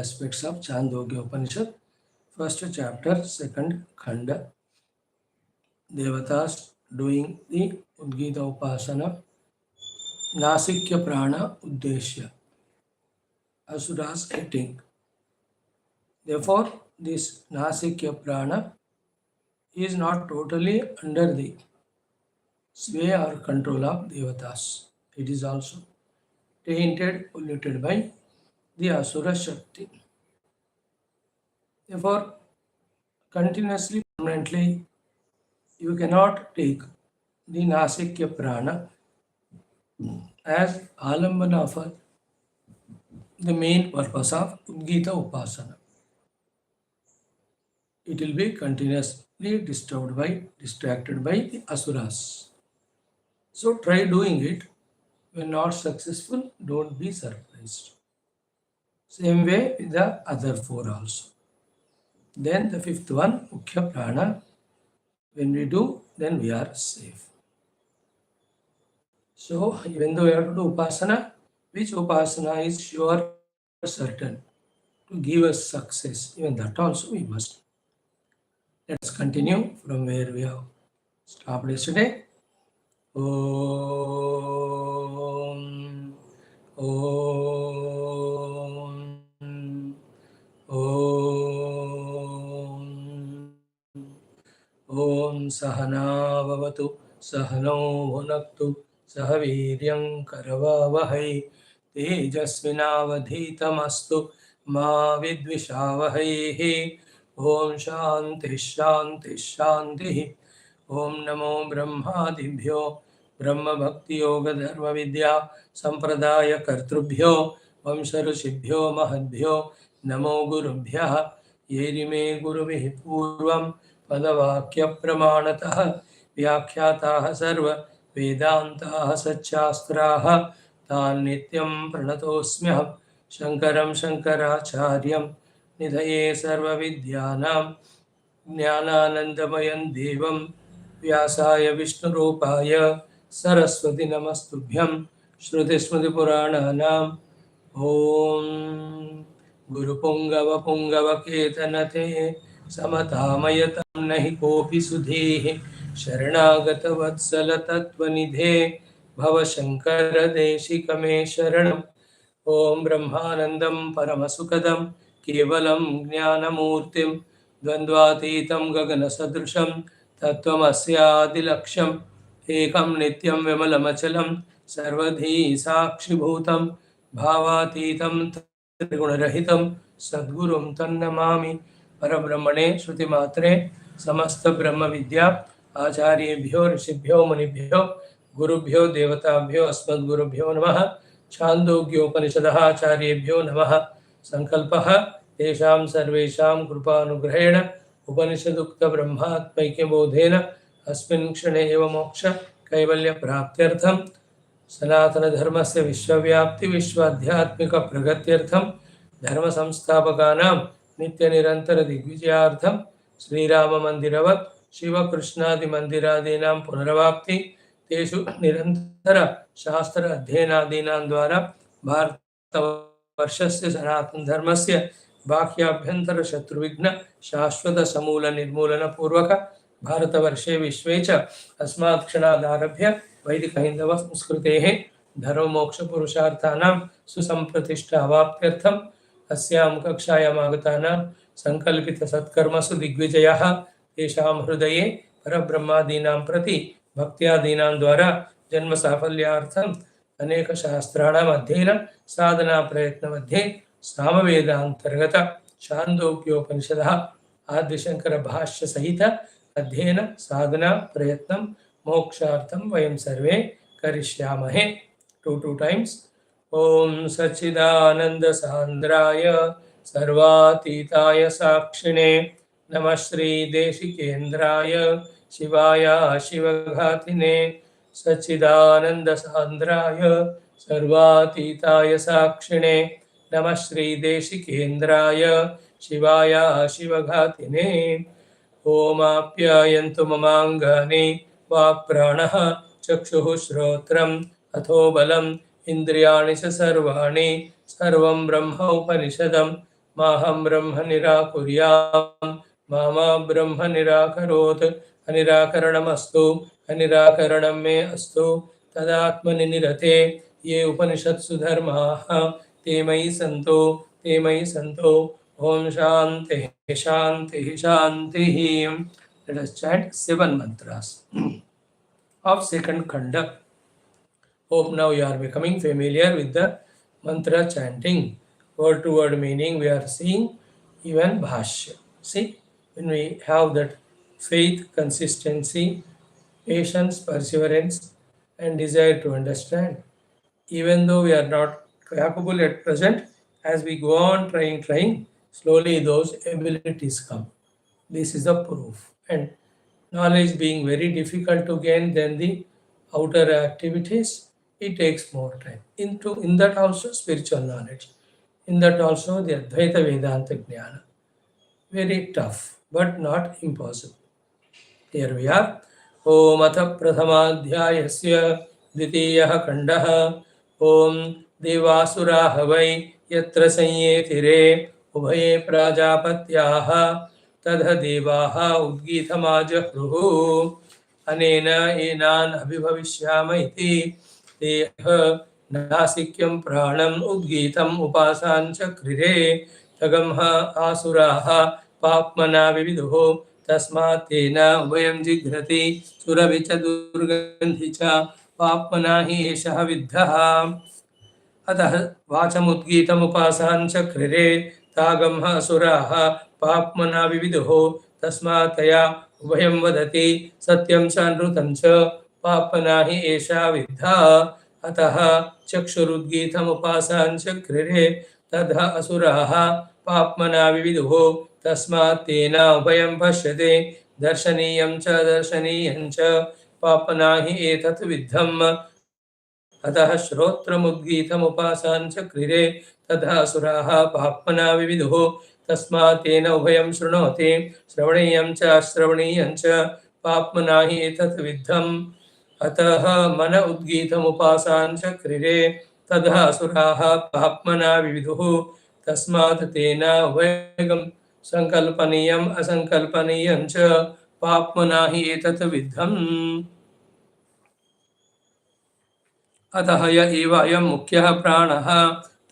aspects of Chandogya Upanishad, first chapter, second Khanda. Devatas doing the Udgita Upasana, Nasikya Prana Uddeshya, Asuras eating. Therefore, this Nasikya Prana is not totally under the sway or control of Devatas. It is also tainted, polluted by the Asura Shakti. Therefore, continuously, permanently, you cannot take the Nasikya Prana as Alambana for the main purpose of Udgita Upasana. It will be continuously distracted by the Asuras. So try doing it. When not successful, don't be surprised. Same way with the other four also. Then the fifth one, Mukhya Prana. When we do, then we are safe. So even though we have to do Upasana, which Upasana is sure, certain to give us success, even that also we must. Let's continue from where we have stopped yesterday. Om, Om, Om, Om Sahana Bhavatu, Sahano Bhunaktu, Sahaviryam Karavavahai, Tejasvinavadhitamastu, Ma Vidvishavahai. Om Shanti Shanti Shanti. Om Namo Brahmadibhyo Brahma Bhakti Yoga Dharma Vidya Sampradaya Kartrubhyo Vamsharushibhyo Mahadbhyo Namo Gurubhyah Yerime Guruvih Purvam Padavakya Pramanatah Vyakhyatah Sarva Vedantah Satchastraha Tan Nityam Pranatosmyaham Shankaram Shankaracharyam Nidhaye Sarva Vidyanam Jnananandamayan Devam Vyasaya Vishnurupaya Saraswati Namastubhyam Shruti Smriti Purananam Om Guru Pungava Pungava Ketanate Samatamayatam Nahi Kopi Sudhe Sharanagata Vatsala Tatvanidhe Bhava Shankara Deshikame Sharanam Om Brahmanandam Paramasukadam Kevalam Jnanamurtim Dvandvatītam Gagana Sadrusham Tattvamasyaadilaksham Ekam Nityam Vimalamachalam Sarvadhi Sakshibhutam Bhavatītam Trigunarahitam Sadgurum Tannamami Parabrahmane Shrutimatre Samasta Brahma Vidya Acharyebhyo Rishibhyo Munibhyo Gurubhyo Devatabhyo Asmadgurubhyo Namaha Chandogya Upanishadaha Acharyebhyo Namaha Sankalpaha तेषां सर्वेषां कृपानुग्रहेण उपनिषदुक्त ब्रह्मात्मैक्य बोधेन अस्मिन् क्षणे एव मोक्ष कैवल्य प्राप्त्यर्थं सनातन धर्मस्य विश्वव्याप्ति विश्वाध्यात्मिक प्रगत्यर्थं धर्म संस्थापकानां नित्य निरंतर दिग्विजयार्थं श्रीराम मंदिरवत् शिव कृष्णादि मंदिरादीनां पुनरवाप्ति तेषु निरंतर शास्त्र अध्ययनादीनां द्वारा भारतवर्षस्य सनातन धर्मस्य बाह्याभ्यंतर शत्रुविघ्न शाश्वत समूल निर्मूलन पूर्वक भारतवर्षे विश्वे च अस्मात् क्षणादारभ्य वैदिक हिंदव संस्कृतेः धर्म मोक्ष पुरुषार्थानां सुसंप्रतिष्ठा अवाप्त्यर्थम् अस्यां कक्षायाम् आगतानां संकल्पित सत्कर्मसु दिग्विजयः तेषां हृदये परब्रह्मादीनां प्रति भक्त्यादीनां द्वारा जन्म साफल्यार्थम् अनेक शास्त्राणाम् अध्ययन साधना प्रयत्न मध्ये सामवेदांतर्गत छांदोग्योपनिषदः आद्यशंकर भाष्य सहित अध्ययन साधना प्रयत्न मोक्षार्थं वयं सर्वे करिष्यामहे 2 times. ओम सच्चिदानंद सांद्राय सर्वातीताय साक्षिणे नमः श्री देशिकेन्द्राय शिवाय शिवघातिने सच्चिदानंद सांद्राय सर्वातीताय साक्षिणे नमः श्री देशिकेन्द्राय शिवाय शिवघातिने ओमाप्यायन्तु ममाङ्गानि वाक्प्राणः चक्षुः श्रोत्रम् अथो बलम् इन्द्रियाणि च सर्वाणि सर्वं ब्रह्म उपनिषदं माहं ब्रह्म निराकुर्याम् मामा ब्रह्म निराकरोत् अनिराकरणमस्तु अनिराकरणं मे अस्तु तदात्मनि निरते ये उपनिषत्सु धर्माः ते मयि सन्तो ओम शांति शांति शांति. Let us chant 7 mantras of second khanda. Hope now you are becoming familiar with the mantra chanting. Word to word meaning we are seeing even Bhashyam. See, when we have that faith, consistency, patience, perseverance, and desire to understand, even though we are not capable at present, as we go on trying, slowly those abilities come. This is the proof. And knowledge being very difficult to gain than the outer activities, it takes more time. In that also spiritual knowledge. In that also the Advaita Vedanta Jnana. Very tough, but not impossible. Here we are. Om Atha Prathamadhyayasya Dvitiyah Kandaha Om Devasura Havai Yatra Sanyetire Ubhaye Prajapatyaha Tadha Devaha Udgithamajahruhu Anena Enan Abhibhavishyama iti Deha Nasikyam Pranam Udgitam Upasan Chakrire Tagamha Asuraha Papmana Vividuho तस्मात् तेन वयं जिघ्रति सुरभिच दुर्गन्धि च पाप्मना हि एषः विद्धः अतः वाचमुद्गीतमुपासाञ्चक्रिरे तागम्ह असुराः पाप्मना विविदुः तस्मात् तया उभयं वदति सत्यं च नृतं च पाप्मना हि एषा विद्धा अतः चक्षुरुद्गीतमुपासाञ्चक्रिरे तद्ध असुराः पाप्मना विविदुः तस्मात् तेन उभयं पश्यते दर्शनीयं च पाप्मना हि एतत् विद्धम् अतः श्रोत्रमुद्गीतमुपासाञ्चक्रिरे तथा असुराः पाप्मना विविदुः तस्मात् तेन उभयं शृणोति श्रवणीयं च पाप्मना हि एतत् विद्धम् अतः मन उद्गीतमुपासाञ्चक्रिरे तथा असुराः पाप्मना विविदुः तस्मात् तेन उभयं संकल्पनीयम् असंकल्पनीयं च पाप्मना हि एतत् विद्धम् अतः य एव अयं मुख्यः प्राणः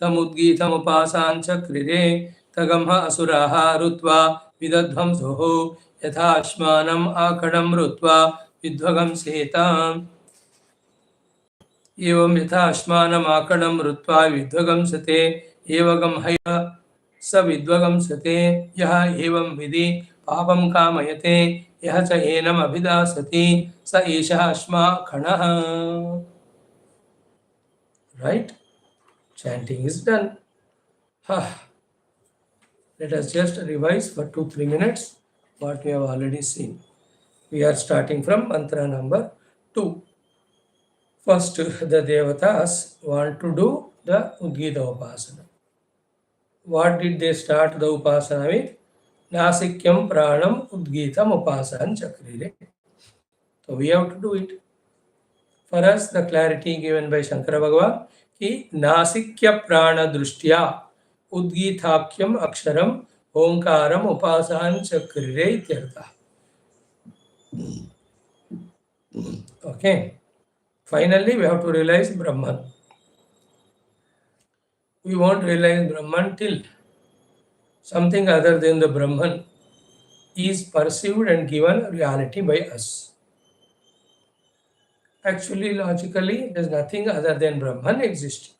तमुद्गीतमुपासाञ्चक्रिरे तगम्ह असुराः रुत्वा विदध्वंसुः यथा अश्मानम् आकणं रुत्वा विध्वगंसेताम् एवं यथा अश्मानम् आकणं रुत्वा विध्वगंसते एवं हय स विध्वगंसते यः एवं विधि पापं कामयते यः च एनम् अभिदासति स एषः अश्माखणः. Right? Chanting is done. Let us just revise for 2-3 minutes what we have already seen. We are starting from mantra number 2. First, the Devatas want to do the Udgita Upasana. What did they start the Upasana with? Nasikyam Pranam Udgitam Upasan Chakrire. So we have to do it. For us, the clarity given by Shankara Bhagavan कि नासिक्य प्राण दृष्टिया उद्गीताख्यम अक्षरम ओंकारम उपासान चक्रिरे इत्यर्थः. Okay. Finally, we have to realize Brahman. We won't realize Brahman till something other than the Brahman is perceived and given reality by us. Actually, logically, there is nothing other than Brahman existing.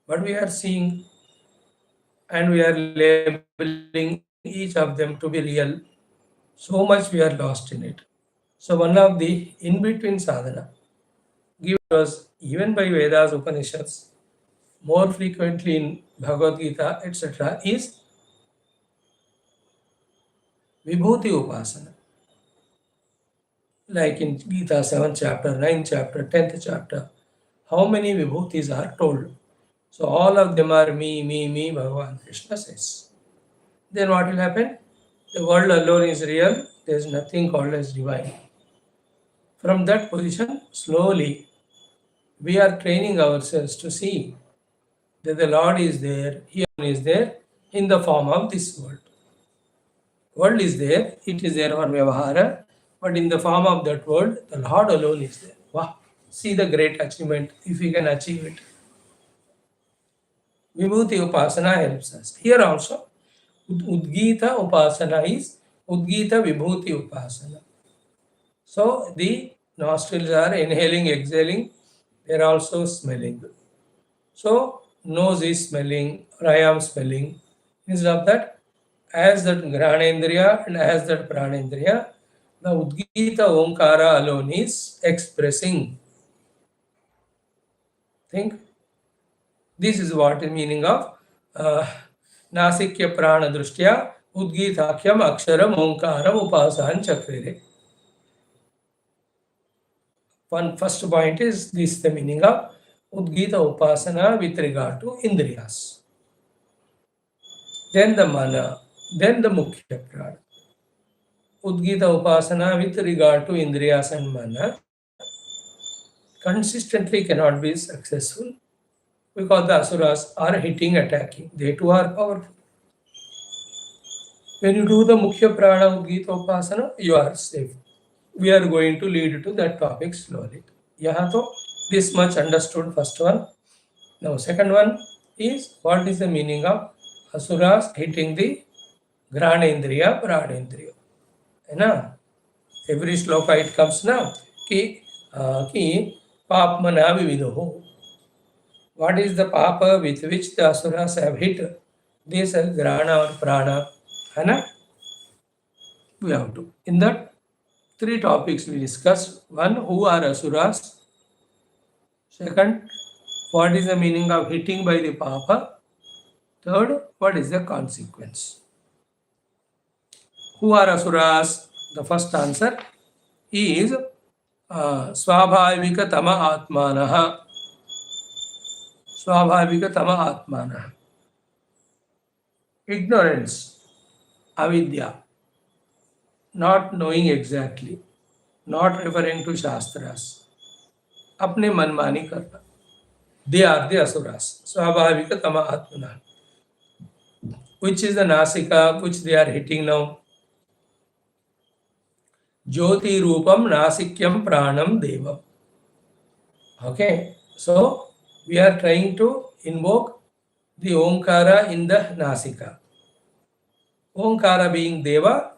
But we are seeing and we are labeling each of them to be real. So much we are lost in it. So one of the in-between sadhana given us even by Vedas, Upanishads, more frequently in Bhagavad Gita, etc., is Vibhuti Upasana. Like in Gita 7th chapter, 9th chapter, 10th chapter, how many Vibhutis are told? So all of them are me, Bhagavan Krishna says. Then what will happen? The world alone is real, there is nothing called as divine. From that position, slowly, we are training ourselves to see that the Lord is there, He is there, in the form of this world. World is there, it is there for Vyavahara, but in the form of that world, the Lord alone is there. Wow! See the great achievement if we can achieve it. Vibhuti Upasana helps us. Here also, Udgita Upasana is Udgita Vibhuti Upasana. So the nostrils are inhaling, exhaling, they are also smelling. So nose is smelling, or I am smelling. Instead of that, as that Granendriya and as that Pranendriya, the Udgita Omkara alone is expressing. Think. This is what the meaning of Nasikya Prana Drushtya Udgitakyam Aksharam Omkaram Upasan Chakrire. One first point is this the meaning of Udgita Upasana with regard to Indriyas. Then the Mana, then the Mukhya Prana. Udgita Upasana with regard to Indriyas and Mana consistently cannot be successful because the Asuras are hitting, attacking. They too are powerful. When you do the Mukhya Prana Udgita Upasana, you are safe. We are going to lead to that topic slowly. Yaha to this much understood first one. Now second one is what is the meaning of Asuras hitting the Granendriya, Pranendriya. है every shloka it comes now ki paap mana vivido. What is the papa with which the Asuras have hit this Grana or Prana? है we have to. In that, three topics we discussed. One, who are Asuras? Second, what is the meaning of hitting by the Papa? Third, what is the consequence? Who are Asuras? The first answer is Swabhavika Tama Atmanaha. Swabhavika Tama Atmanaha. Ignorance, avidya, not knowing exactly, not referring to Shastras, अपने मनमानी करना. They are the Asuras. Swabhavika Tama Atmanaha. Which is the Nasika, which they are hitting now? Jyoti Rupam Nasikyam Pranam Devam. Okay, so we are trying to invoke the Omkara in the Nasika. Omkara being Deva,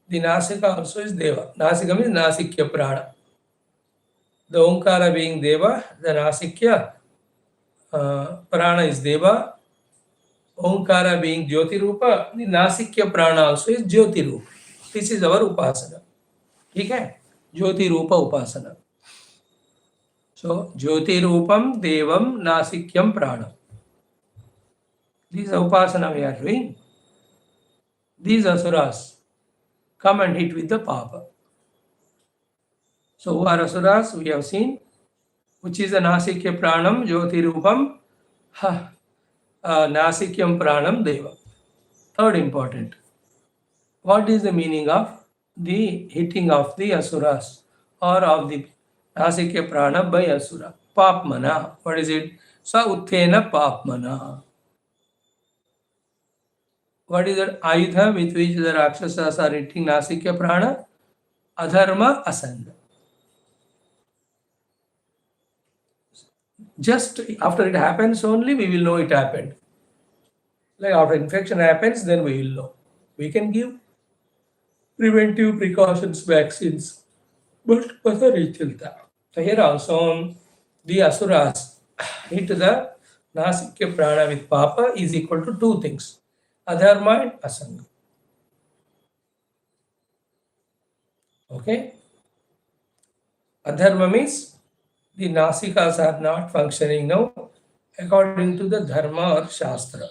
the Nasika also is Deva. Nasika means Nasikya Prana. The Omkara being Deva, the Nasikya Prana is Deva. Omkara being Jyoti Rupa, the Nasikya Prana also is Jyoti Rupa. This is our Upasana. ठीक है ज्योति रूप उपासना so ज्योति रूपम देवम नासिक्यम प्राणम दिस उपासना we are doing. These asuras come and hit with the papa. So who are asuras? We have seen, which is the nasikya pranam jyoti rupam nasikyam pranam deva. Third important, what is the meaning of the hitting of the asuras or of the nasikya prana by asura? Papmana. What is it? Sa uthena papmana. What is that ayudha with which the Rakshasas are hitting nasikya prana? Adharma asanga. Just after it happens only we will know it happened. Like after infection happens, then we will know. We can give preventive precautions, vaccines, but whether it will that. So here also the asuras hit the nasikya prana with papa is equal to two things, adharma and asanga. Okay, adharma means the nasikas are not functioning now according to the dharma or shastra.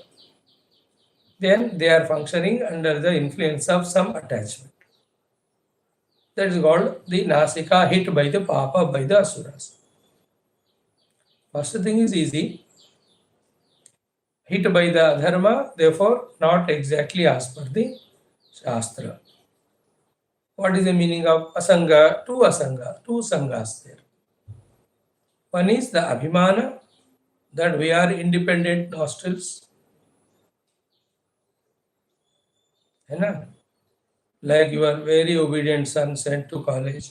Then they are functioning under the influence of some attachment. That is called the nasika hit by the papa by the asuras. First thing is easy. Hit by the adharma, therefore not exactly as per the shastra. What is the meaning of asanga? Two sangas there. One is the abhimana, that we are independent nostrils. है ना? Like your very obedient son sent to college.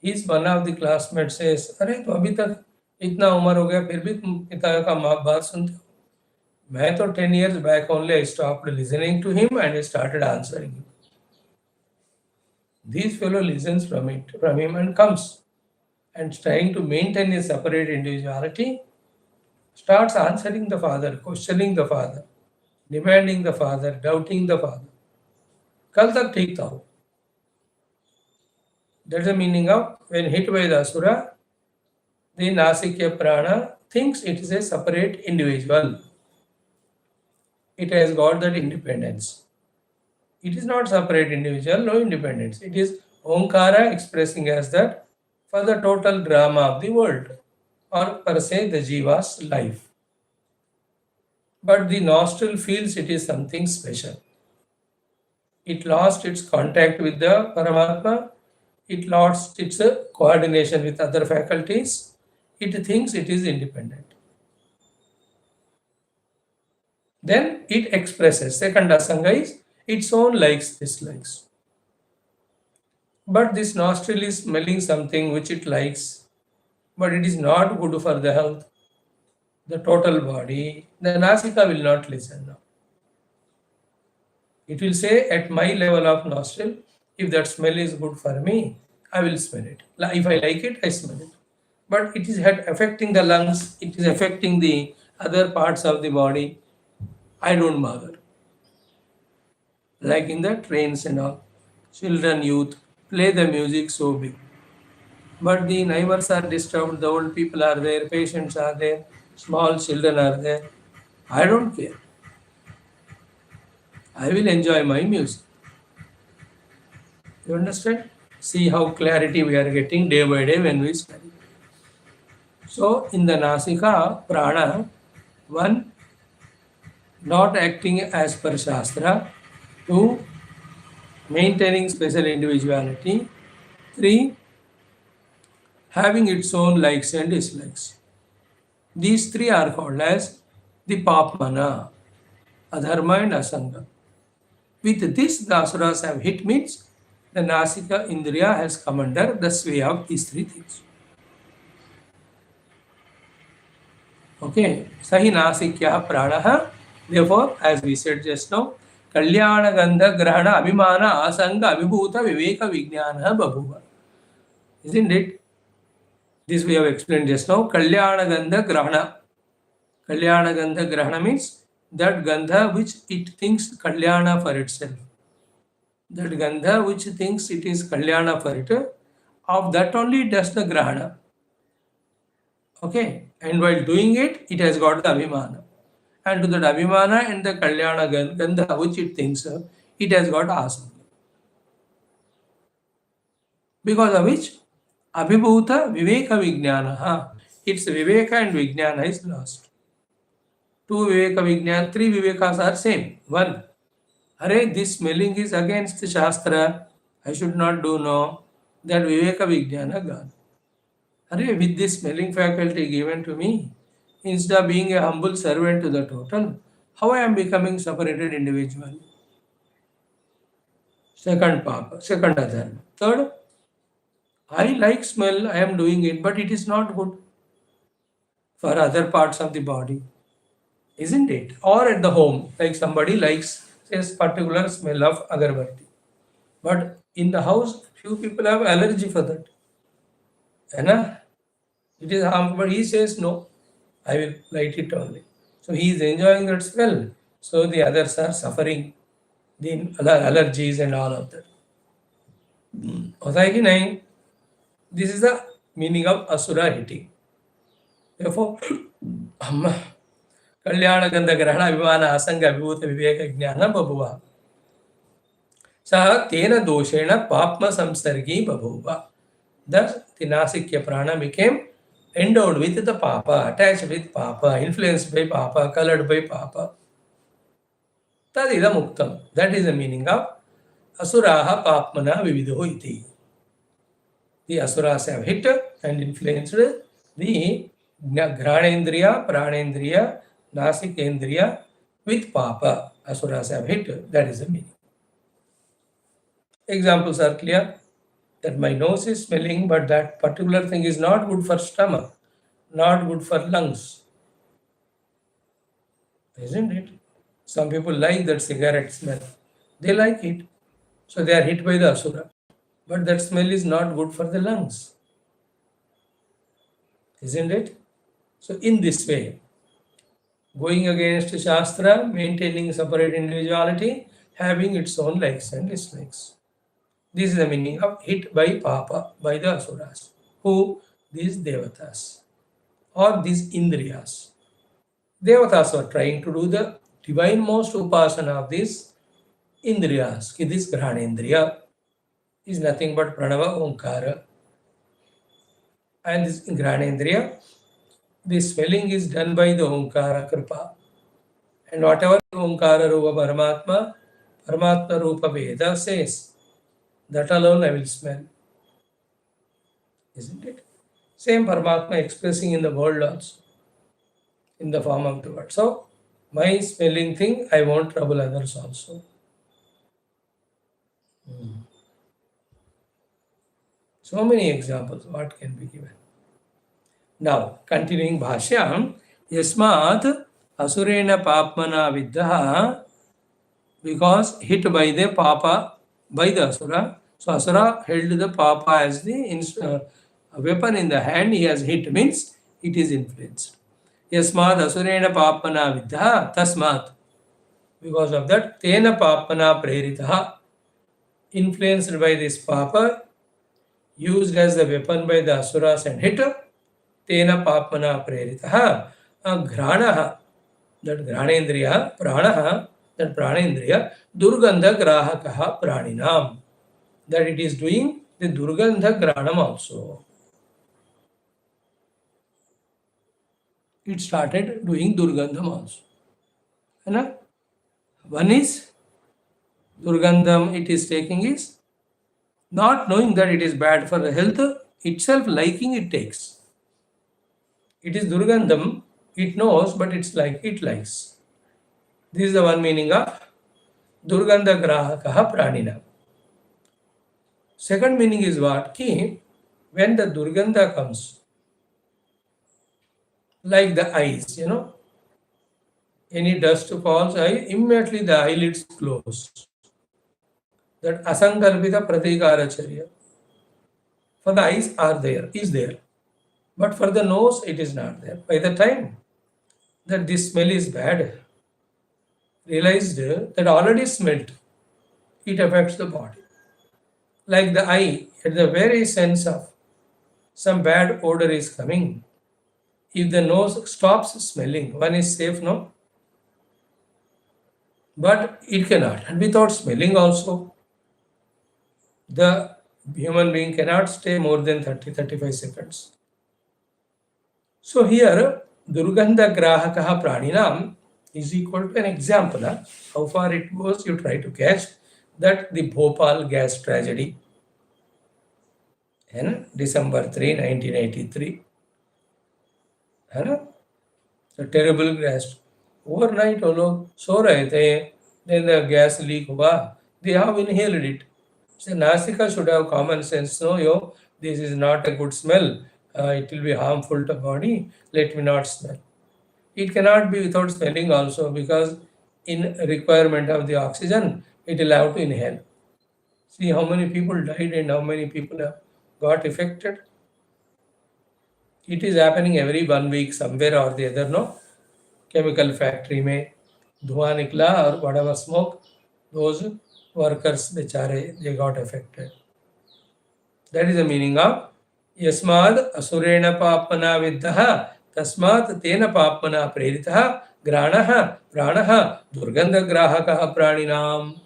He's one of the classmates says, अरे तो अभी तक इतना उम्र हो गया फिर भी तुम पिता का माँ बात सुनते हो. मैं तो 10 years back only I stopped listening to him and I started answering him. This fellow listens from him and comes and trying to maintain a separate individuality, starts answering the father, questioning the father, demanding the father, doubting the father. कल तक ठीक था वो. That's the meaning of when hit by the Asura, the Nasikya Prana thinks it is a separate individual. It has got that independence. It is not separate individual, no independence. It is Omkara expressing as that for the total drama of the world, or per se the Jiva's life. But the nostril feels it is something special. It lost its contact with the Paramatma, it lost its coordination with other faculties, it thinks it is independent. Then it expresses, second asanga is its own likes, dislikes. But this nostril is smelling something which it likes, but it is not good for the health, the total body. The Nasika will not listen now. It will say, at my level of nostril, if that smell is good for me, I will smell it. If I like it, I smell it. But it is affecting the lungs, it is affecting the other parts of the body. I don't bother. Like in the trains and all, children, youth, play the music so big. But the neighbors are disturbed, the old people are there, patients are there, small children are there. I don't care. I will enjoy my music. You understand? See how clarity we are getting day by day when we study. So, in the Nasika, Prana, one, not acting as per Shastra, two, maintaining special individuality, three, having its own likes and dislikes. These three are called as the Papmana, Adharma and Asanga. With this, the Asuras have hit means the Nasika Indriya has come under the sway of these three things. Okay, Sahi Nasikya Pranaha. Therefore, as we said just now, Kalyana Gandha Grahana Abhimana Asanga Abhibhuta Viveka Vijnana Babhuva. Isn't it? This we have explained just now. Kalyana Gandha Grahana. Kalyana Gandha Grahana means that Gandha which it thinks Kalyana for itself. That Gandha which thinks it is Kalyana for it, of that only it does the Grahana. Okay, and while doing it, it has got the Abhimana. And to that Abhimana and the Kalyana Gandha which it thinks, it has got Asana. Because of which Abhibhuta Viveka Vijnana. Its Viveka and Vijnana is lost. Two Viveka Vijnana, three Vivekas are same. One, Hare, this smelling is against the Shastra. I should not do no. That Viveka Vijnana gone. Hare, with this smelling faculty given to me, instead of being a humble servant to the total, how I am becoming separated individual? Second Papa, second Adharma. Third, I like smell, I am doing it, but it is not good for other parts of the body. Isn't it? Or at the home, like somebody likes a particular smell of agarbatti. But in the house, few people have allergy for that. And it is harmful, but he says no, I will light it only. So he is enjoying that smell. So the others are suffering the allergies and all of that. होता है कि नहीं? This is the meaning of Asura hitting. Therefore, Kalyana Gandha Grahana Vimana Asanga Vibhuta Viveka Jnana Babhuva. Saha Tena Doshena Papma Samsargi Babhuva. Thus, the Nasikya Prana became endowed with the Papa, attached with Papa, influenced by Papa, colored by Papa. Tadida Muktam. That is the meaning of Asuraha Papmana Vividho iti. The Asuras have hit and influenced the Granendriya, Pranendriya, Nasikendriya with Papa. Asuras have hit. That is the meaning. Examples are clear that my nose is smelling, but that particular thing is not good for stomach, not good for lungs, isn't it? Some people like that cigarette smell. They like it. So they are hit by the Asura. But that smell is not good for the lungs, isn't it? So in this way, going against Shastra, maintaining separate individuality, having its own likes and dislikes. This is the meaning of hit by Papa, by the Asuras. Who? These Devatas or these Indriyas. Devatas were trying to do the divine most Upasana of these Indriyas. This Granendriya is nothing but Pranava Omkara. And this Granendriya, the spelling is done by the Omkara Kripa. And whatever Omkara Rupa Paramatma, Paramatma Rupa Veda says, that alone I will smell. Isn't it? Same Paramatma expressing in the world also, in the form of the word. So, my smelling thing, I won't trouble others also. So many examples, what can be given. Now, continuing Bhashyam, Yasmat Asurena Papmana Viddaha, because hit by the Papa, by the Asura. So Asura held the Papa as the weapon in the hand, he has hit, means it is influenced. Yasmat Asurena Papmana Viddaha, Tasmat. Because of that, Tena Papmana Preritaha, influenced by this Papa, used as the weapon by the Asuras and hit, Tena Papmana Preritaha, Granaha, that Granendriya, Pranaha, that Pranendriya, Durgandha Grahakaha Praninam, that it is doing the Durgandha Granam also. It started doing Durgandham also. One is Durgandham it is taking is not knowing that it is bad for the health, itself liking it takes. It is Durgandham, it knows, but it's like it likes. This is the one meaning of Durgandha Grahakaha Pranina. Second meaning is what? Ki, when the Durgandha comes, like the eyes, any dust falls, immediately the eyelids close. That asankalpita pratikaracharya. For the eyes are there, is there. But for the nose, it is not there. By the time that this smell is bad, realized that already smelt, it affects the body. Like the eye, at the very sense of some bad odor is coming, if the nose stops smelling, one is safe, no? But it cannot. And without smelling also, the human being cannot stay more than 30-35 seconds. So here, Durgandha Grahakaha Praninam is equal to an example. How far it goes, you try to catch that the Bhopal gas tragedy in December 3, 1983. The terrible gas. Overnight, वो लोग सो रहे थे, then the gas leak हुआ. They have inhaled it. So Nasika should have common sense. No, this is not a good smell. It will be harmful to body. Let me not smell. It cannot be without smelling also, because in requirement of the oxygen, it will have to inhale. See how many people died and how many people have got affected. It is happening every 1 week somewhere or the other, no? Chemical factory में धुआं निकला और whatever smoke, those workers बेचारे, they got affected. That is the meaning of Yasmad Asurena Papana Viddaha Tasmat Tena Papana Preritaha Granaha Pranaha Durgandha Grahakaha Praninam.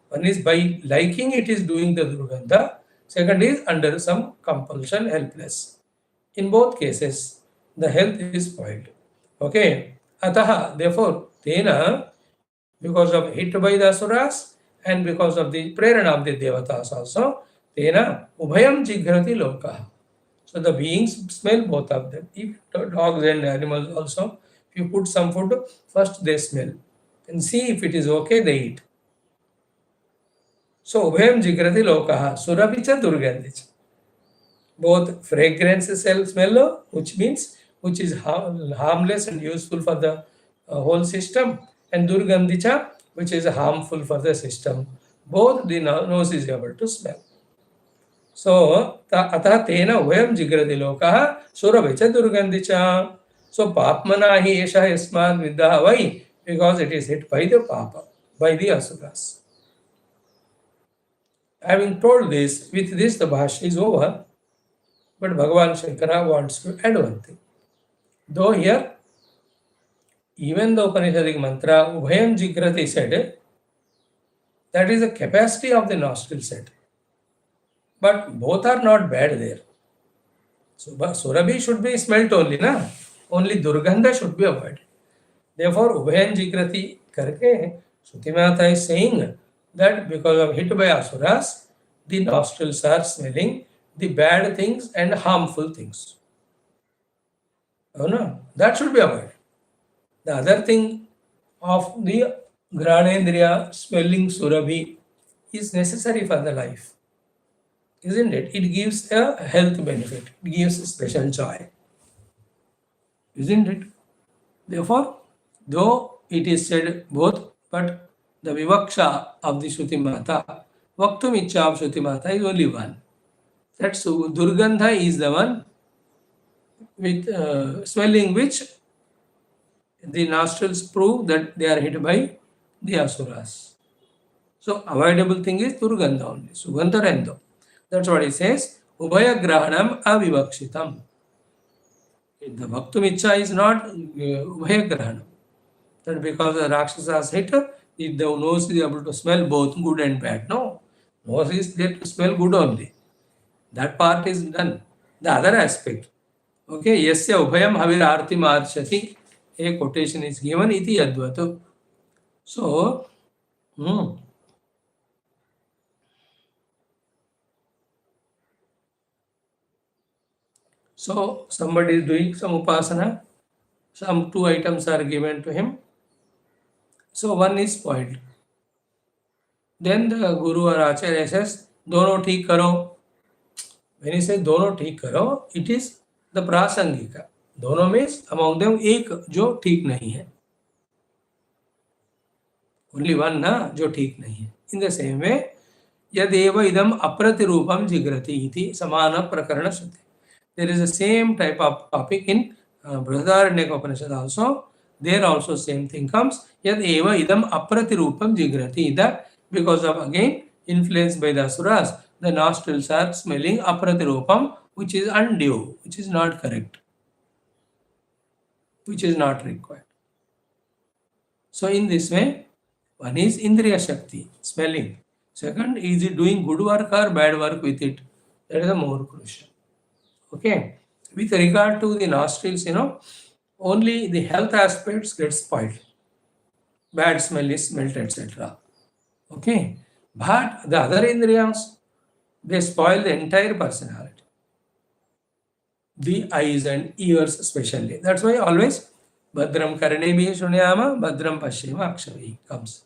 One is by liking it is doing the Durgandha. Second is under some compulsion, helpless. In both cases, the health is spoiled. Okay. Ataha, therefore, Tena, because of hit by the Asuras and because of the prerana of the Devatas also, Tena Ubhayam Jigrati Loka. So the beings smell both of them. If dogs and animals also, if you put some food, first they smell and see if it is okay, they eat. So Ubhayam Jigrati Lokaha, Surabhicha Durgandicha. Both fragrance smell, which means which is harmless and useful for the whole system, and Durgandicha, which is harmful for the system. Both the nose is able to smell. So atah tena vayam jigrati lokah surabhicha durgandicha. So papmana hi esha yasmad viddah. Why? Because it is hit by the papa, by the asuras. Having told this, with this the bhashya is over. But Bhagavan Shankara wants to add one thing. Though here, even the Upanishadic mantra, Ubhayam Jigrati said, that is the capacity of the nostril set. But both are not bad there. So Surabhi should be smelt only, na? Only Durgandha should be avoided. Therefore, Ubhayam Jigrati karke, Sutimata is saying that because of hit by Asuras, the nostrils are smelling the bad things and harmful things. Oh no, that should be avoided. The other thing of the Granendriya smelling Surabhi is necessary for the life, isn't it? It gives a health benefit, it gives a special joy, isn't it? Therefore, though it is said both, but the Vivaksha of the Shruti Mata, Vaktum Icha of Shruti Mata is only one. That's Durgandha is the one with smelling which the nostrils prove that they are hit by the asuras. So avoidable thing is Durgandha only, Sugandha Rendo. That's what he says. Ubhaya Grahanam Avivakshitam. The Bhaktumicha is not Ubhaya Grahanam. That because the Rakshasas hit, the nose is able to smell both good and bad. No. Nose is there to smell good only. That part is done. The other aspect. Okay, Yasya Ubhayam Havir Arti Marchati. A quotation is given, iti advatu. So, so somebody is doing some upasana, some two items are given to him. So one is spoiled. Then the guru or acharya says, dono theek karo. When he says dono theek karo, it is the prasangika. Dono means among them ek jo theek nahi hai. Only one na jo theek nahi hai. In the same way, yadeva idam apratirupam jigrati iti samana prakarana shuddhi. There is the same type of topic in Brihadaranyaka Upanishad also. There also same thing comes. Yad eva idam apratirupam jigrati. That because of again influenced by the asuras, the nostrils are smelling apratirupam, which is undue, which is not correct, which is not required. So in this way, one is Indriya Shakti, smelling. Second, is it doing good work or bad work with it? That is a more crucial. Okay. With regard to the nostrils, only the health aspects get spoiled. Bad smell is smelt, etc. Okay. But the other indriyas, they spoil the entire personality. The eyes and ears especially. That's why always Bhadram Karnebhi Shunyama, Bhadram Pashyama Akshavi comes.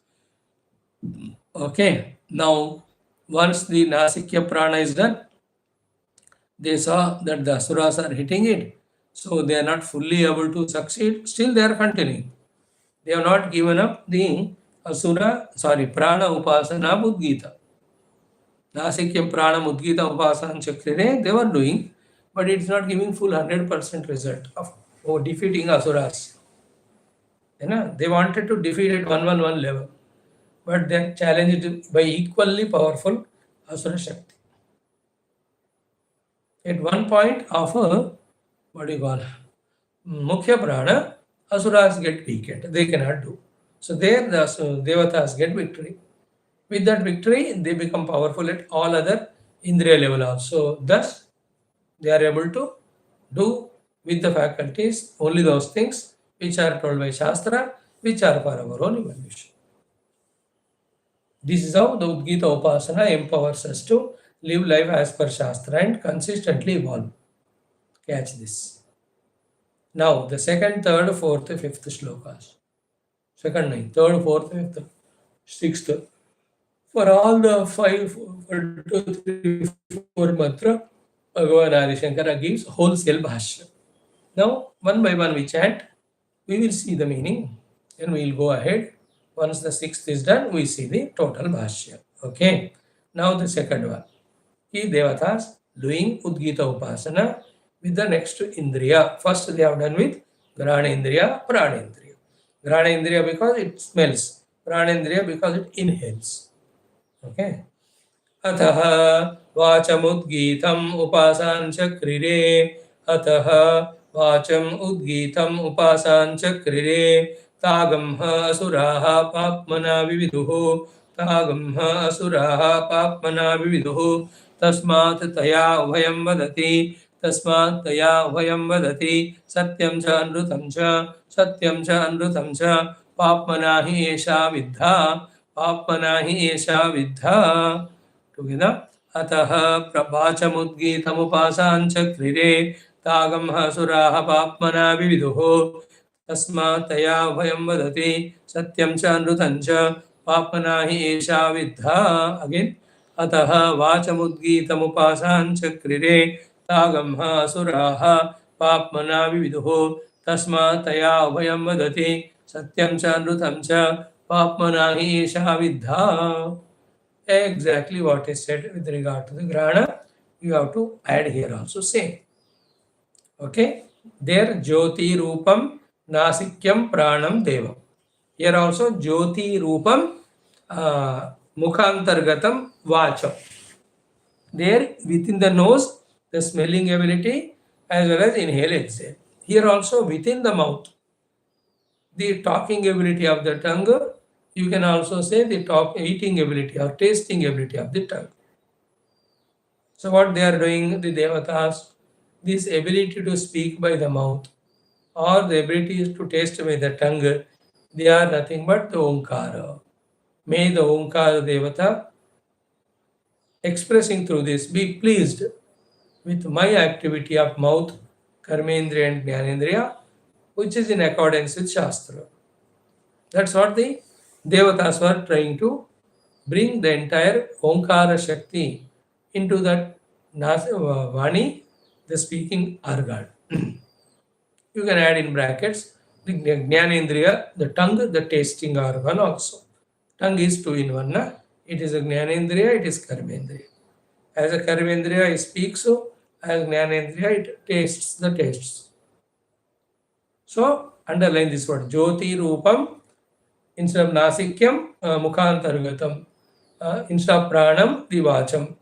Okay. Now, once the Nasikya Prana is done, they saw that the asuras are hitting it, so they are not fully able to succeed. Still, they are continuing. They have not given up the Prana Upasana Udgita. Nasikyam Prana Udgita Upasana Chakrire, they were doing, but it's not giving full 100% result of defeating asuras. They wanted to defeat at 111 level, but they are challenged by equally powerful Asura Shakti. At one point of what do you call Mukhya Prana, Asuras get weakened. They cannot do. So there the Devatas get victory. With that victory, they become powerful at all other Indriya level also. Thus, they are able to do with the faculties only those things which are told by Shastra, which are for our own evolution. This is how the Udgita Upasana empowers us to live life as per Shastra and consistently evolve. Catch this. Now, the second, third, fourth, fifth shlokas. Second, ninth, third, fourth, fifth, sixth. For all the 1, 2, 3, 4 mantra, Bhagavan Adi Shankara gives wholesale bhashya. Now, one by one we chant, we will see the meaning, and we will go ahead. Once the sixth is done, we see the total bhashya. Okay. Now the second one. He Devatas doing Udgita Upasana with the next Indriya. First they have done with Granendriya, Pranendriya. Granendriya because it smells. Pranendriya because it inhales. Okay. अतः वाचमुद्गीतम् उपासाञ्चक्रिरे अतः वाचम् उद्गीतम् उपासाञ्चक्रिरे तागम्ह असुराः पाप्मना विविदुः तागम्ह असुराः पाप्मना विविदुः तस्मात् तया उभयं वदति तस्मात् तया उभयं वदति सत्यं च अनृतं च पाप्मना हि एषा विद्धा पाप्मना हि एषा विद्धा together अतः प्रभाचमुद्गीतमुपासाञ्चक्रिरे तागम्ह असुराः पाप्मना विविदुः तस्मात् तया उभयं वदति सत्यं च अनृतं च पाप्मना हि एषा विद्धा अगेन अतः वाचमुद्गीतमुपासाञ्चक्रिरे तागम्ह असुराः पाप्मना विविदुः तस्मात् तया उभयं वदति सत्यं च अनृतं च पाप्मना हि एषा विद्धा. Exactly what is said with regard to the grana, you have to add here also same. Okay, there Jyoti Rupam Nasikyam Pranam Devam. Here also Jyoti Rupam Mukhantargatam Vacham. There within the nose, the smelling ability as well as inhale exhale. Here also within the mouth, the talking ability of the tongue. You can also say the eating ability or tasting ability of the tongue. So what they are doing, the devatas, this ability to speak by the mouth or the ability to taste by the tongue, they are nothing but the Omkara. May the Omkara Devata, expressing through this, be pleased with my activity of mouth, Karmendriya and Jnanendriya, which is in accordance with Shastra. That's what the Devatas were trying to bring the entire Omkara Shakti into that Vani, the speaking organ. You can add in brackets the Jnanendriya, the tongue, the tasting organ also. Tongue is two in one. It is a Jnanendriya, it is Karmendriya. As a Karmendriya, it speaks, so as Jnanendriya, it tastes the tastes. So, underline this word, Jyoti Rupam. Instead of Nasikyam, Mukhantargatam. Instead of Pranam, Divacham.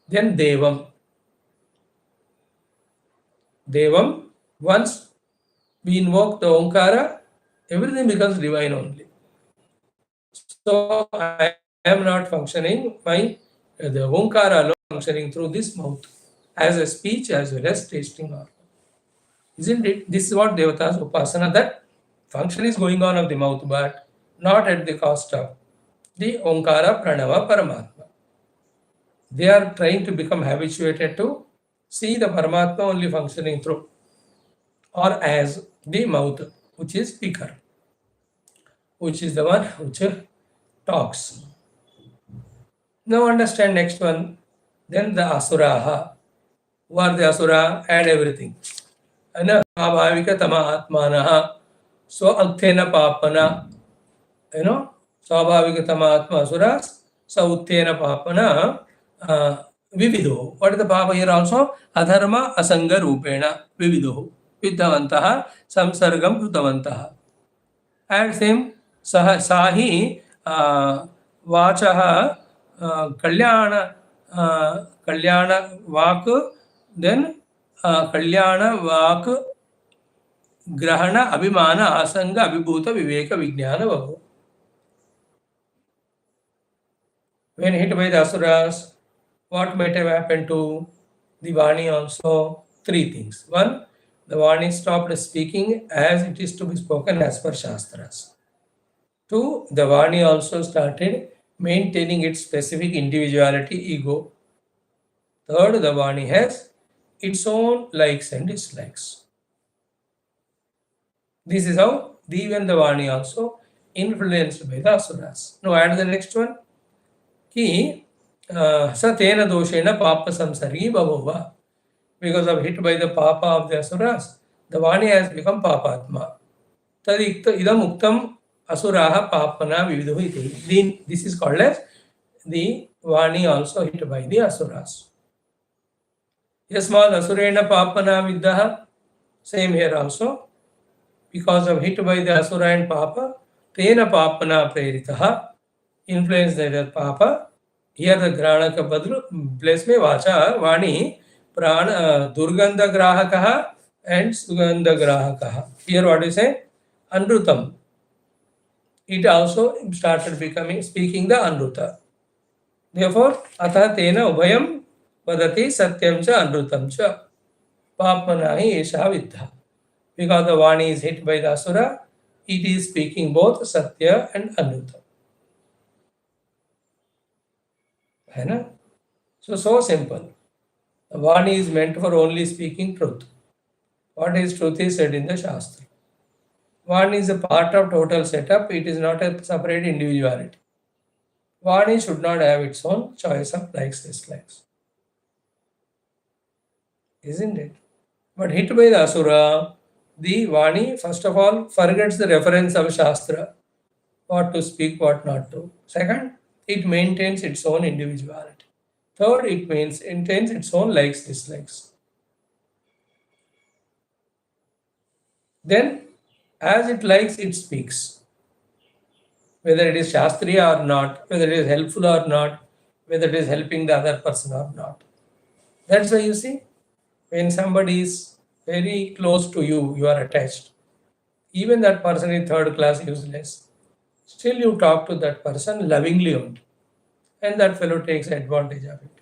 Then Devam. Devam, once we invoke the Omkara, everything becomes divine only. So I am not functioning, the Omkara alone functioning through this mouth as a speech as well as tasting organ. Isn't it? This is what Devatas Upasana, that function is going on of the mouth, but not at the cost of the Omkara, Pranava, Paramatma. They are trying to become habituated to see the Paramatma only functioning through or as the mouth, which is speaker, which is the one which talks. Now understand next one. Then the Asuraha. Who are the Asura? Add everything. Swabhavika Tama Atmanaha. So Althena Papana. Swabhavika Tama Atma Asuras. So Uttena Papana. Vivido. What is the Papa here also? Adharma Asanga Rupena. Vivido. Viddhavantaha. Samsargam Krutavantaha. And same Sahi Vachaha Kalyana Vak, then Kalyana Vak Grahana Abhimana Asanga Abhibhuta Viveka Vijnana Vahu. When hit by the Asuras, what might have happened to the Vani also? Three things. One, the Vani stopped speaking as it is to be spoken as per Shastras. Two, the Vani also started maintaining its specific individuality, ego. Third, the Vani has its own likes and dislikes. This is how even the Vani also influenced by the Asuras. Now add the next one. ki sa tena doshena papa samsari bhavova. Because of hit by the papa of the asuras, the Vani has become papatma. Tadikta idam uktam asuraha papana vividhu iti. Then this is called as the Vani also hit by the asuras. Yasmad asurena papana viddaha. Same here also. Because of hit by the asura and papa, tena papana preritaha. Influenced by the papa. Here the granaka badru place me vacha Vani prana durgandha grahakaha and sugandha grahakaha. Here what is say? Anrutam. It also started becoming speaking the Anruta. Therefore, atha tena ubhayam vadati satyam cha anrutam cha papmanahi esha viddha. Because the Vani is hit by the Asura, it is speaking both Satya and Anruta. है ना? So simple. The Vani is meant for only speaking truth. What is truth is said in the Shastra. Vani is a part of total setup. It is not a separate individuality. Vani should not have its own choice of likes, dislikes. Isn't it? But hit by the Asura, the Vani, first of all, forgets the reference of Shastra. What to speak, what not to. Second, it maintains its own individuality. Third, it maintains its own likes, dislikes. Then, as it likes, it speaks. Whether it is Shastriya or not, whether it is helpful or not, whether it is helping the other person or not. That's why you see, when somebody is very close to you, you are attached. Even that person is third class useless. Still you talk to that person lovingly only. And that fellow takes advantage of it.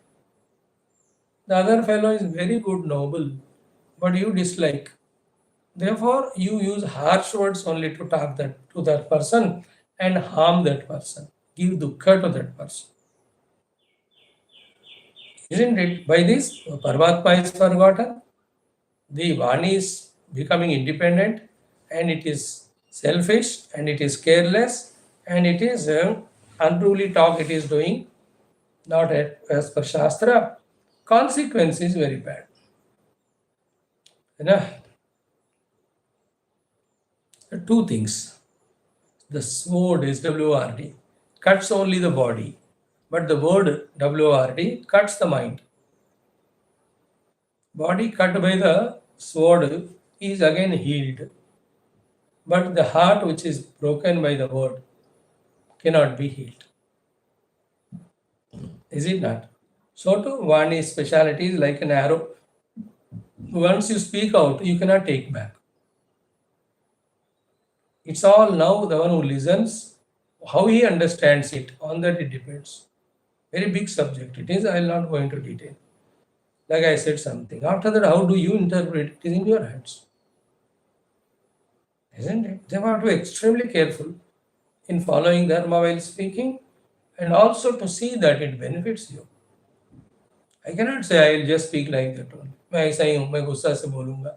The other fellow is very good, noble, but you dislike. Therefore, you use harsh words only to talk to that person and harm that person, give dukkha to that person. Isn't it? By this, Paramatma is forgotten, the Vani is becoming independent, and it is selfish, and it is careless, and it is untruly talk it is doing, not as per Shastra. Consequence is very bad. You know, two things. The sword is WRD, cuts only the body, but the word WRD cuts the mind. Body cut by the sword is again healed, but the heart which is broken by the word cannot be healed. Is it not? So too, Vani's speciality is like an arrow. Once you speak out, you cannot take back. It's all now the one who listens, how he understands it, on that it depends. Very big subject it is, I will not go into detail. Like I said something. After that, how do you interpret it is in your hands. Isn't it? They have to be extremely careful in following Dharma while speaking, and also to see that it benefits you. I cannot say I will just speak like that only. मैं ऐसा ही हूँ, मैं गुस्सा से बोलूँगा.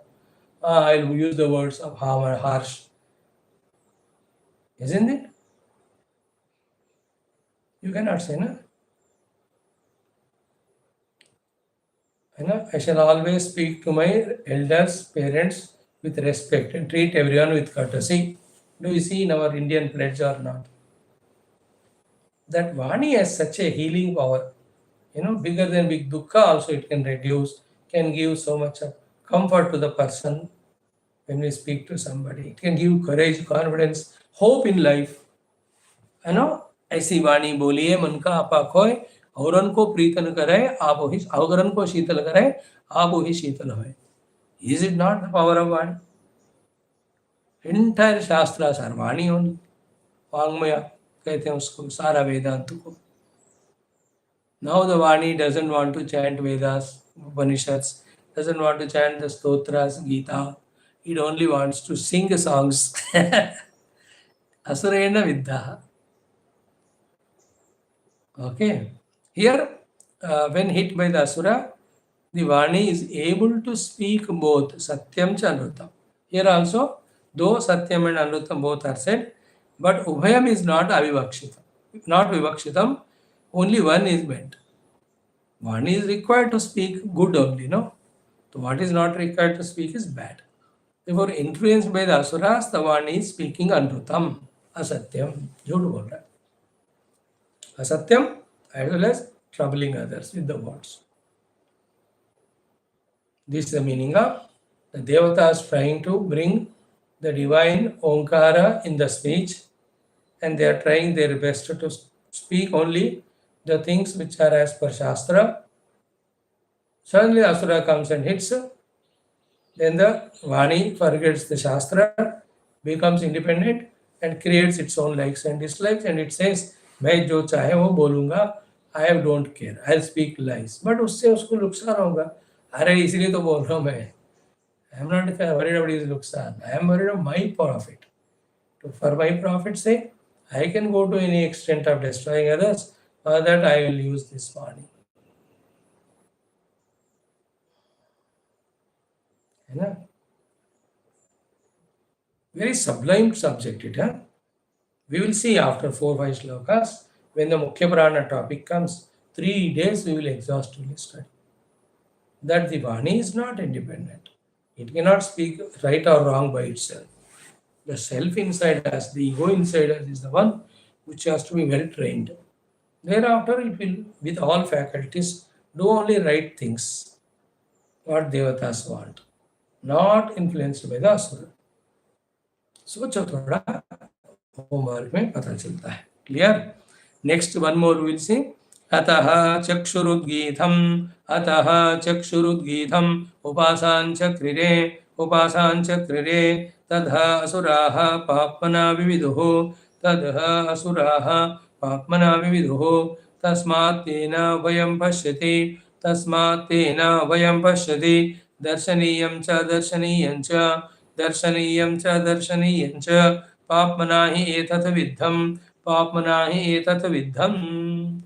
I will use the words of harm or harsh. Isn't it? You cannot say, no? I shall always speak to my elders, parents with respect and treat everyone with courtesy. Do you see in our Indian pledge or not? That Vani has such a healing power. Bigger than big dukkha also it can reduce, can give so much of comfort to the person when we speak to somebody. It can give courage, confidence, hope in life. ऐसी वाणी बोलिए मन का आपा खोए, औरन को प्रीतन करे, आप ही औरन को शीतल करे, आप ही शीतल होए. Is it not the power of Vani? Entire Shastras are Vani only. वांग्मया कहते हैं उसको, सारा वेदांत को. Now the Vani doesn't want to chant Vedas, Upanishads, doesn't want to chant the Stotras, Gita. It only wants to sing songs. Asurena Viddaha. Okay. Here, when hit by the Asura, the Vani is able to speak both Satyam cha Anrutam. Here also, though Satyam and Anrutam both are said, but Ubhayam is not Avivakshitam. Not Vivakshitam. Only one is meant. One is required to speak good only, no? So what is not required to speak is bad. Therefore, influenced by the asuras, the one is speaking anrutam, asatyam, jhut bol raha hai. Asatyam as well as troubling others with the words. This is the meaning of the devatas trying to bring the divine Omkara in the speech, and they are trying their best to speak only the things which are as per Shastra. Suddenly Asura comes and hits, then the Vani forgets the Shastra, becomes independent and creates its own likes and dislikes, and it says, मैं जो चाहे वो बोलूँगा, I don't care, I'll speak lies. But उससे उसको नुकसान होगा. अरे इसलिए तो बोल रहा हूँ मैं. I am not worried about his नुकसान. I am worried of my profit. For my profit's sake, I can go to any extent of destroying others, or that I will use this money. है ना? Very sublime subject it, huh? We will see after 4-5 shlokas, when the Mukhya Purana topic comes, 3 days we will exhaustively study. That the Vani is not independent. It cannot speak right or wrong by itself. The self inside us, the ego inside us is the one which has to be well trained. Thereafter, it will, with all faculties, do only right things, what devatas want, not influenced by the asura. सोचो थोड़ा, homework में पता चलता है. Clear? Next one more will see. अतः चक्षुरुद्गीतम, अतः चक्षुरुद्गीतम उपासाञ्चक्रिरे, उपासाञ्चक्रिरे तद्ह असुराः पाप्मना विविदुः, तद्ह असुराः पाप्मना विविदुः. तस्मात् तेन वयं पश्यति, तस्मात् तेन वयं पश्यति. दर्शनीयं च दर्शनीयं च, दर्शनीयं च दर्शनीयं च. पाप्मना हि एतत् विद्धं, पाप्मना हि एतत् विद्धं.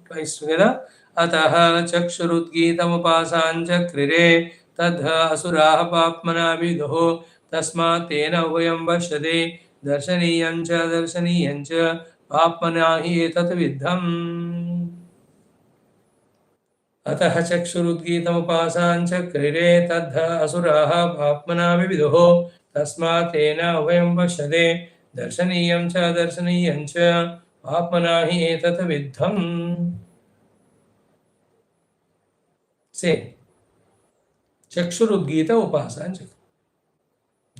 Twice together. अतः चक्षुरुद्गीतमुपासाञ्चक्रिरे, तद्ध असुराः पाप्मना विदुः. तस्मात् तेन वयं पश्यति. दर्शनीयं च दर्शनीयं च. पाप्मना हि एतत् विद्धम्. अतः चक्षुरुद्गीतमुपासाञ्चक्रिरे, तद्ध असुराः पाप्मना विविदुः. तस्मात् तेन वयं पश्यते. दर्शनीयं च दर्शनीयं च. पाप्मना हि एतत् विद्धम्. Say, Chakshurudgita Upasancha.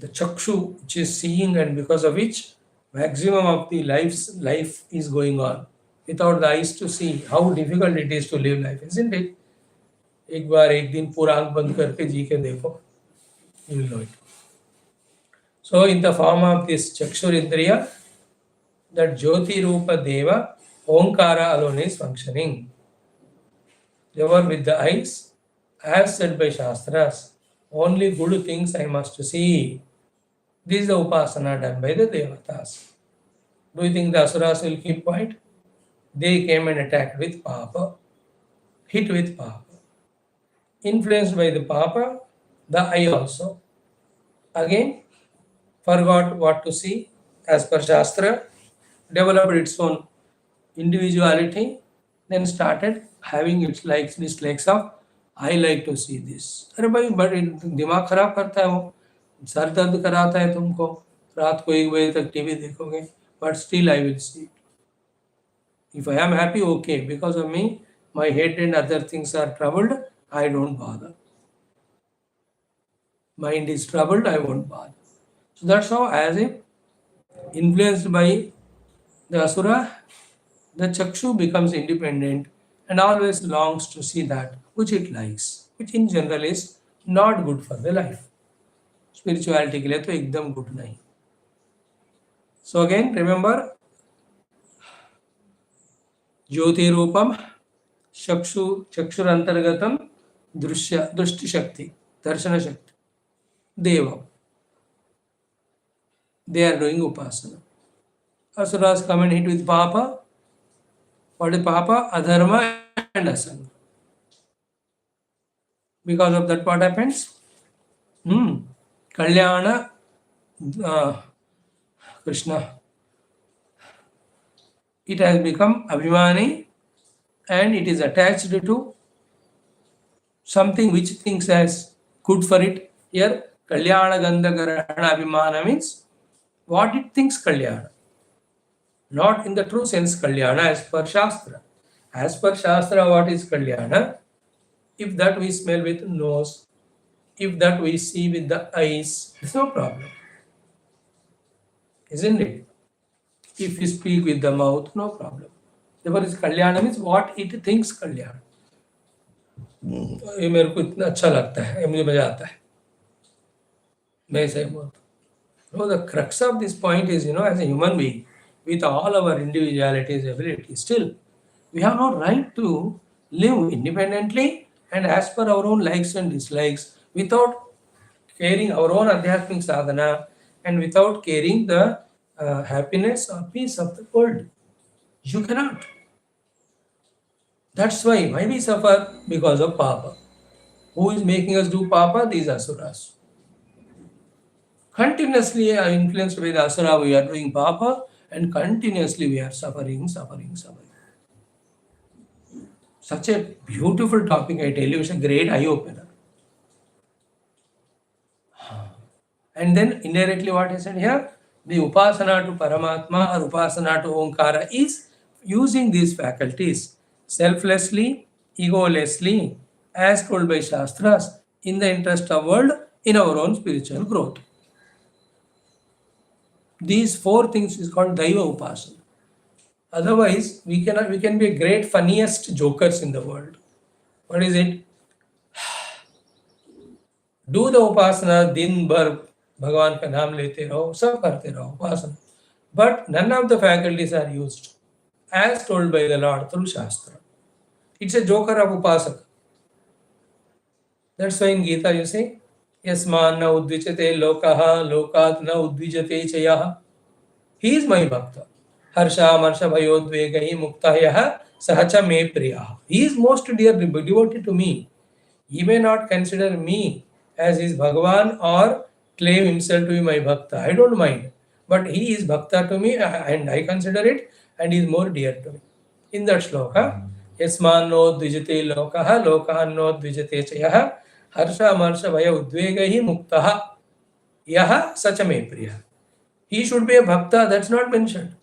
The Chakshu which is seeing, and because of which maximum of the life is going on. Without the eyes to see, how difficult it is to live life, isn't it? एक बार एक दिन पूरा आंख बंद करके जी के देखो, you will know it. So in the form of this Chakshur Indriya, that Jyoti Rupa Deva, Omkara alone is functioning. Therefore, with the eyes, as said by Shastras, only good things I must see. This is the Upasana done by the Devatas. Do you think the Asuras will keep quiet? They came and attacked with Papa, hit with Papa. Influenced by the Papa, the eye also again forgot what to see as per Shastra, developed its own individuality, then started having its likes, dislikes of I like to see this. अरे भाई but दिमाग खराब करता है वो, sir दर्द कराता है तुमको, रात को 1 बजे तक टीवी देखोगे, but still I will see. If I am happy, okay, because of me, my head and other things are troubled, I don't bother. Mind is troubled, I won't bother. So that's how, as if influenced by the Asura, the Chakshu becomes independent and always longs to see that which it likes, which in general is not good for the life. Spirituality के लिए तो एकदम good नहीं. So again, remember, ज्योति रूपम चक्षुर अंतर्गतम दृष्टि शक्ति, दर्शन शक्ति, देवम. They are doing upasana. Asuras come and hit with Papa. What is Papa? Adharma and Asanga. Because of that, what happens? Kalyana, Krishna. It has become Abhimani and it is attached to something which thinks as good for it. Here, Kalyana Gandha Grahana Abhimana means what it thinks Kalyana, not in the true sense Kalyana as per Shastra. As per Shastra, what is Kalyana? If that we smell with nose, if that we see with the eyes, it's no problem, isn't it? If we speak with the mouth, no problem. Therefore, is Kalyana means what it thinks Kalyana. ये मेरे को इतना अच्छा लगता है, ये मुझे मजा आता है, मैं ऐसे बोलता हूँ. No, the crux of this point is, as a human being, with all our individualities, abilities, still, we have no right to live independently and as per our own likes and dislikes without caring our own adhyatmic sadhana and without caring the happiness or peace of the world. You cannot. That's why we suffer because of Papa. Who is making us do Papa? These Asuras. Continuously influenced by the Asura, we are doing Papa and continuously we are suffering. Such a beautiful topic, I tell you, it's a great eye-opener. And then indirectly what I said here, the Upasana to Paramatma or Upasana to Omkara is using these faculties selflessly, egolessly, as told by Shastras, in the interest of world, in our own spiritual growth. These four things is called Daiva Upasana. Otherwise, we can be a great funniest jokers in the world. What is it? Do the Upasana, din bar Bhagavan ka naam lete raho, sab karte raho, Upasana. But none of the faculties are used as told by the Lord through Shastra. It's a joker of Upasaka. That's why in Gita you say, Yasman na udvijate lokaha, lokat na udvijate chayaha. He is my bhakta. Harsha, Marsha, Bhayodvegahi, Muktayaha, Sahacha me priyaha. He is most dear, devoted to me. He may not consider me as his Bhagavan or claim himself to be my bhakta. I don't mind. But he is bhakta to me and I consider it and he is more dear to me. In that shloka, Yasman no dvijate lokaha, lokahan no dvijate chayaha, Harsha, Marsha, Bhayodvegahi, Muktaha, Yaha, Sacha me priyaha. He should be a bhakta, that's not mentioned.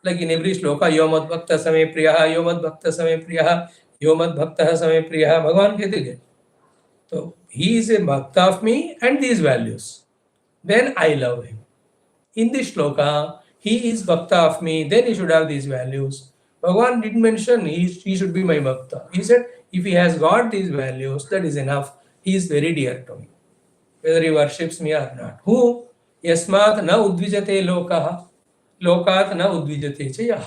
Like in every shloka, Yomad bhakta same priyaha, Yomad bhakta same priyaha, Yomad bhakta same priyaha, Bhagavan kehte gaye. So he is a bhakta of me and these values. Then I love him. In this shloka, he is bhakta of me, then he should have these values. Bhagavan didn't mention he should be my bhakta. He said, if he has got these values, that is enough. He is very dear to me, whether he worships me or not. Who? Yasmat na udvijate lokaha, lokat na udvijate chayah.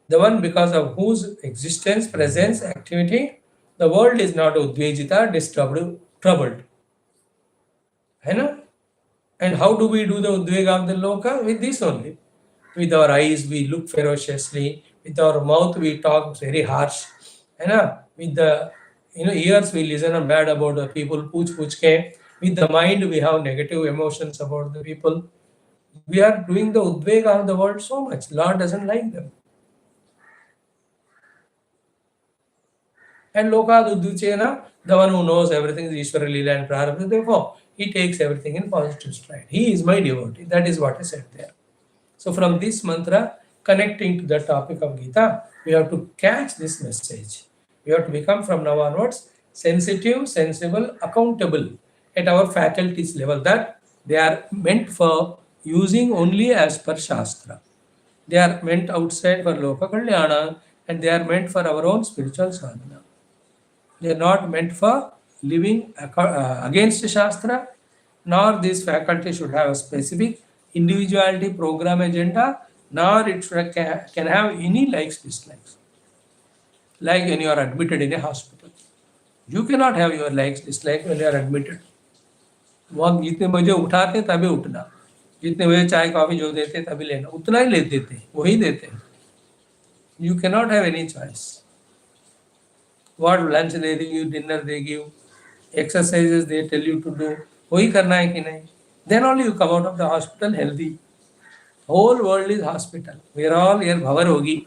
The one because of whose existence, presence, activity, the world is not udvejita, disturbed, troubled. Hai na? And how do we do the udvega of the loka? With this only. With our eyes, we look ferociously. With our mouth, we talk very harsh. Hai na? With the ears, we listen bad about the people, pooch ke. With the mind, we have negative emotions about the people. We are doing the udvega of the world so much. Lord doesn't like them. And Lokad Udduchena, the one who knows everything is Ishvara Leela and Prarabdha. Therefore, he takes everything in positive stride. He is my devotee. That is what is said there. So from this mantra, connecting to the topic of Gita, we have to catch this message. We have to become from now onwards sensitive, sensible, accountable at our faculties level, that they are meant for using only as per Shastra. They are meant outside for Loka Kalyana and they are meant for our own spiritual sadhana. They are not meant for living against Shastra, nor this faculty should have a specific individuality program agenda, nor it can have any likes, dislikes. Like when you are admitted in a hospital. You cannot have your likes, dislikes when you are admitted. वहाँ जितने बजे उठाते हैं तभी उठना, जितने बजे चाय कॉफी जो देते हैं तभी लेना, उतना ही ले देते हैं, वही देते हैं. You cannot have any choice. What lunch they give, dinner they give, exercises they tell you to do, वही करना है कि नहीं. Then only you come out of the hospital healthy. Whole world is hospital. We are all here bhavar hogi.